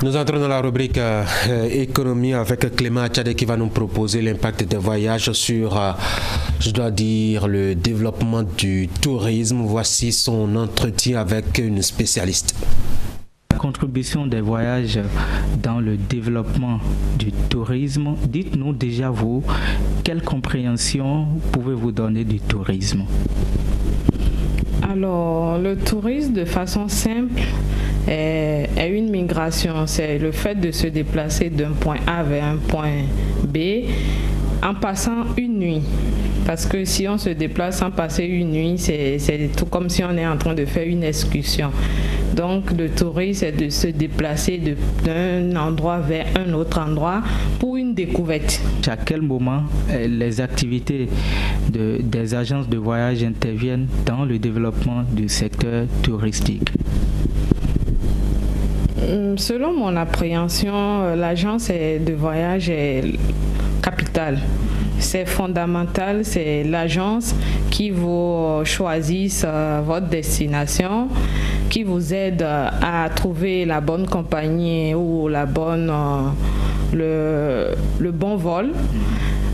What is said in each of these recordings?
Nous entrons dans la rubrique économie avec Clément Tchadé qui va nous proposer l'impact des voyages sur, je dois dire, le développement du tourisme. Voici son entretien avec une spécialiste. La contribution des voyages dans le développement du tourisme. Dites-nous déjà vous, quelle compréhension pouvez-vous donner du tourisme? Alors, le tourisme, de façon simple, est une migration. C'est le fait de se déplacer d'un point A vers un point B en passant une nuit. Parce que si on se déplace sans passer une nuit, c'est tout comme si on est en train de faire une excursion. Donc, le tourisme, c'est de se déplacer d'un endroit vers un autre endroit pour une découverte. À quel moment les activités des agences de voyage interviennent dans le développement du secteur touristique? Selon mon appréhension, l'agence de voyage est capitale. C'est fondamental, c'est l'agence qui vous choisit votre destination, qui vous aide à trouver la bonne compagnie ou le bon vol.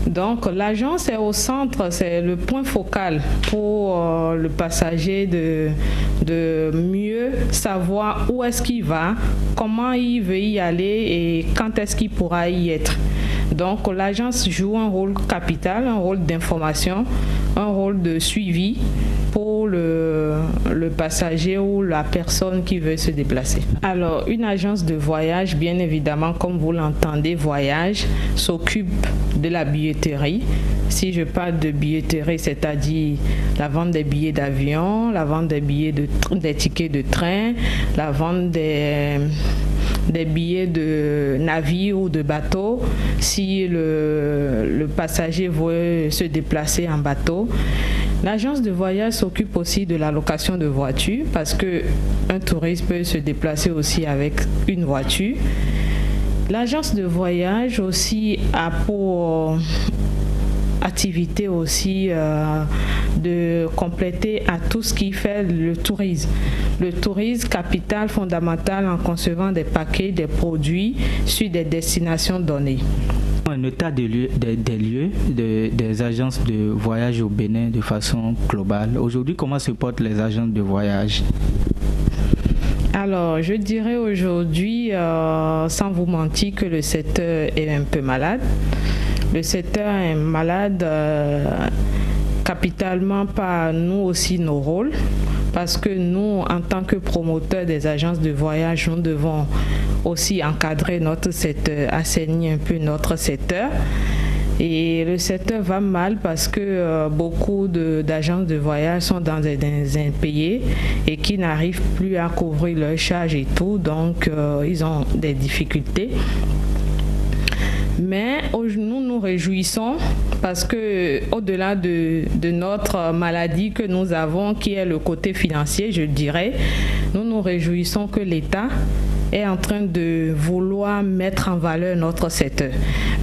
Donc l'agence est au centre, c'est le point focal pour le passager de mieux savoir où est-ce qu'il va, comment il veut y aller et quand est-ce qu'il pourra y être. Donc l'agence joue un rôle capital, un rôle d'information, un rôle de suivi pour le passager ou la personne qui veut se déplacer. Alors, une agence de voyage, bien évidemment, comme vous l'entendez, voyage, s'occupe de la billetterie. Si je parle de billetterie, c'est-à-dire la vente des billets d'avion, la vente des tickets de train, la vente des billets de navire ou de bateau, si le passager veut se déplacer en bateau. L'agence de voyage s'occupe aussi de la location de voitures parce qu'un touriste peut se déplacer aussi avec une voiture. L'agence de voyage aussi a pour activité aussi de compléter à tout ce qui fait le tourisme. Le tourisme capital fondamental en concevant des paquets, des produits sur des destinations données. Un état des lieux des agences de voyage au Bénin de façon globale. Aujourd'hui, comment se portent les agences de voyage? Alors, je dirais aujourd'hui, sans vous mentir, que le secteur est un peu malade. Le secteur est malade capitalement par nous aussi nos rôles. Parce que nous, en tant que promoteurs des agences de voyage, nous devons aussi encadrer notre secteur, assainir un peu notre secteur. Et le secteur va mal parce que beaucoup d'agences de voyage sont dans des impayés et qui n'arrivent plus à couvrir leurs charges et tout. Donc, ils ont des difficultés. Mais nous nous réjouissons parce que au-delà de notre maladie que nous avons, qui est le côté financier, je dirais, nous nous réjouissons que l'État est en train de vouloir mettre en valeur notre secteur.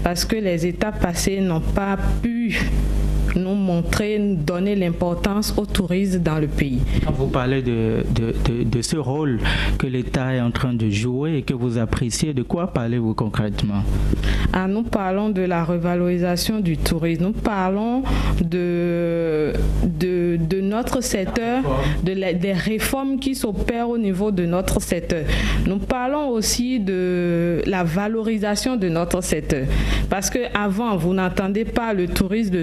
Parce que les États passés n'ont pas pu nous montrer, nous donner l'importance au tourisme dans le pays. Quand vous parlez de ce rôle que l'État est en train de jouer et que vous appréciez, de quoi parlez-vous concrètement? Nous parlons de la revalorisation du tourisme, nous parlons de notre secteur, des réformes qui s'opèrent au niveau de notre secteur. Nous parlons aussi de la valorisation de notre secteur. Parce qu'avant, vous n'entendez pas le tourisme,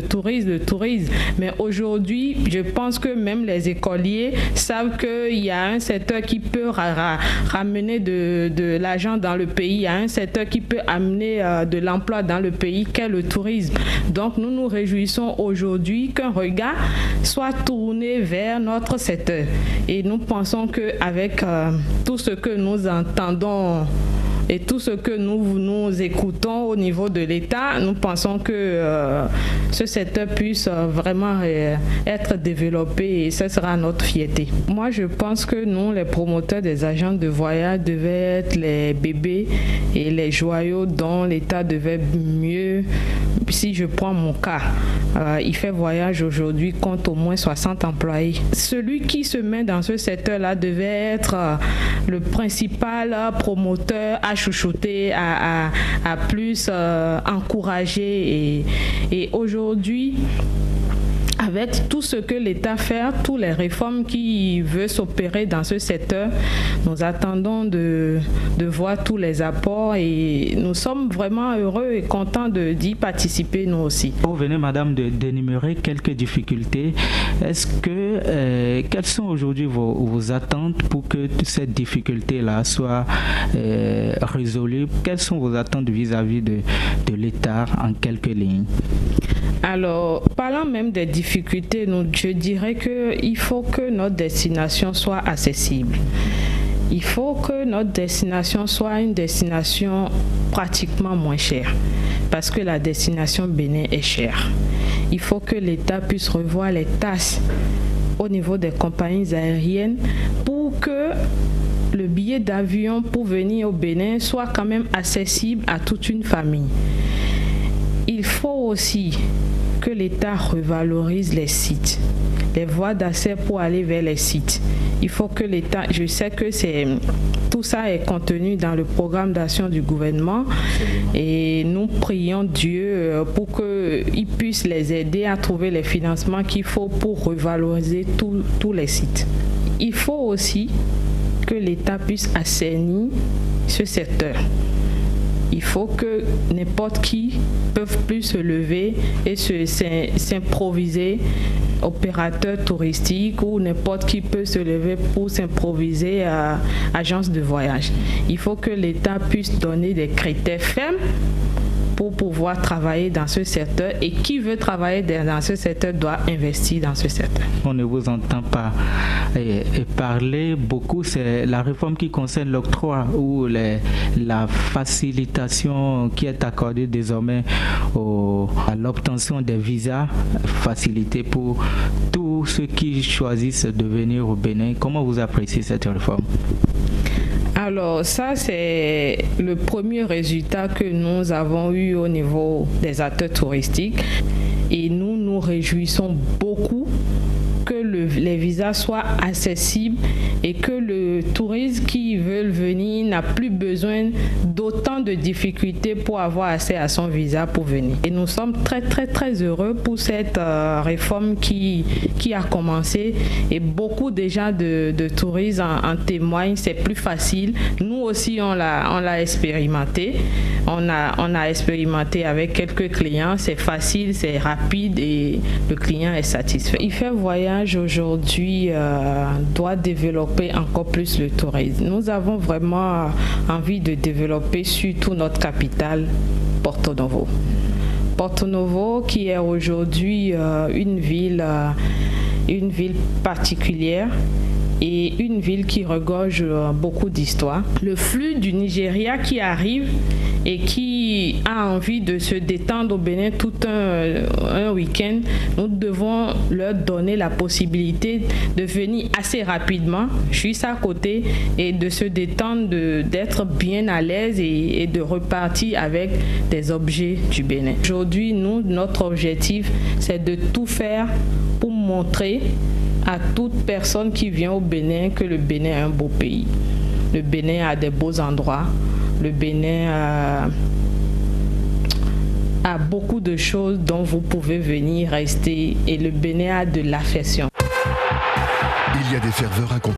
mais aujourd'hui, je pense que même les écoliers savent qu'il y a un secteur qui peut ramener de l'argent dans le pays, il y a un secteur qui peut amener de l'emploi dans le pays, qu'est le tourisme. Donc nous nous réjouissons aujourd'hui qu'un regard soit tourné vers notre secteur. Et nous pensons qu'avec tout ce que nous entendons et tout ce que nous écoutons au niveau de l'État, nous pensons que ce secteur puisse vraiment être développé et ce sera notre fierté. Moi, je pense que nous, les promoteurs des agences de voyage, devaient être les bébés et les joyaux dont l'État devait mieux si je prends mon cas, IFER Voyage aujourd'hui compte au moins 60 employés. Celui qui se met dans ce secteur-là devait être le principal promoteur à chouchouter, à plus encourager. Et aujourd'hui, avec tout ce que l'État fait, toutes les réformes qui veut s'opérer dans ce secteur, nous attendons de voir tous les apports et nous sommes vraiment heureux et contents d'y participer nous aussi. Vous venez, madame, d'énumérer quelques difficultés. Quelles sont aujourd'hui vos attentes pour que cette difficulté-là soit résolue? Quelles sont vos attentes vis-à-vis de l'État en quelques lignes? Alors, parlant même des difficultés, je dirais qu'il faut que notre destination soit accessible. Il faut que notre destination soit une destination pratiquement moins chère, parce que la destination Bénin est chère. Il faut que l'État puisse revoir les taxes au niveau des compagnies aériennes pour que le billet d'avion pour venir au Bénin soit quand même accessible à toute une famille. Il faut aussi que l'État revalorise les sites, les voies d'accès pour aller vers les sites. Il faut que l'État, je sais que tout ça est contenu dans le programme d'action du gouvernement et nous prions Dieu pour qu'il puisse les aider à trouver les financements qu'il faut pour revaloriser tous les sites. Il faut aussi que l'État puisse assainir ce secteur. Il faut que n'importe qui peuvent plus se lever et s'improviser opérateur touristique ou n'importe qui peut se lever pour s'improviser agence de voyage. Il faut que l'État puisse donner des critères fermes pour pouvoir travailler dans ce secteur et qui veut travailler dans ce secteur doit investir dans ce secteur. On ne vous entend pas parler beaucoup, c'est la réforme qui concerne l'octroi ou la facilitation qui est accordée désormais à l'obtention des visas, facilité pour tous ceux qui choisissent de venir au Bénin. Comment vous appréciez cette réforme? Alors ça, c'est le premier résultat que nous avons eu au niveau des acteurs touristiques et nous nous réjouissons beaucoup que les visas soient accessibles et que le touriste qui veut venir n'a plus besoin d'autant de difficultés pour avoir accès à son visa pour venir. Et nous sommes très très très heureux pour cette réforme qui a commencé et beaucoup déjà de touristes en témoignent, c'est plus facile. Nous aussi on l'a expérimenté. On a expérimenté avec quelques clients, c'est facile, c'est rapide et le client est satisfait. IFER Voyage aujourd'hui doit développer encore plus le tourisme. Nous avons vraiment envie de développer surtout notre capitale, Porto Novo. Porto Novo qui est aujourd'hui une ville particulière et une ville qui regorge beaucoup d'histoires. Le flux du Nigeria qui arrive et qui a envie de se détendre au Bénin tout un week-end, nous devons leur donner la possibilité de venir assez rapidement, juste à côté, et de se détendre, d'être bien à l'aise et de repartir avec des objets du Bénin. Aujourd'hui, notre objectif, c'est de tout faire pour montrer à toute personne qui vient au Bénin que le Bénin est un beau pays. Le Bénin a des beaux endroits. Le Bénin a beaucoup de choses dont vous pouvez venir rester et le Bénin a de l'affection. Il y a des ferveurs incomparables.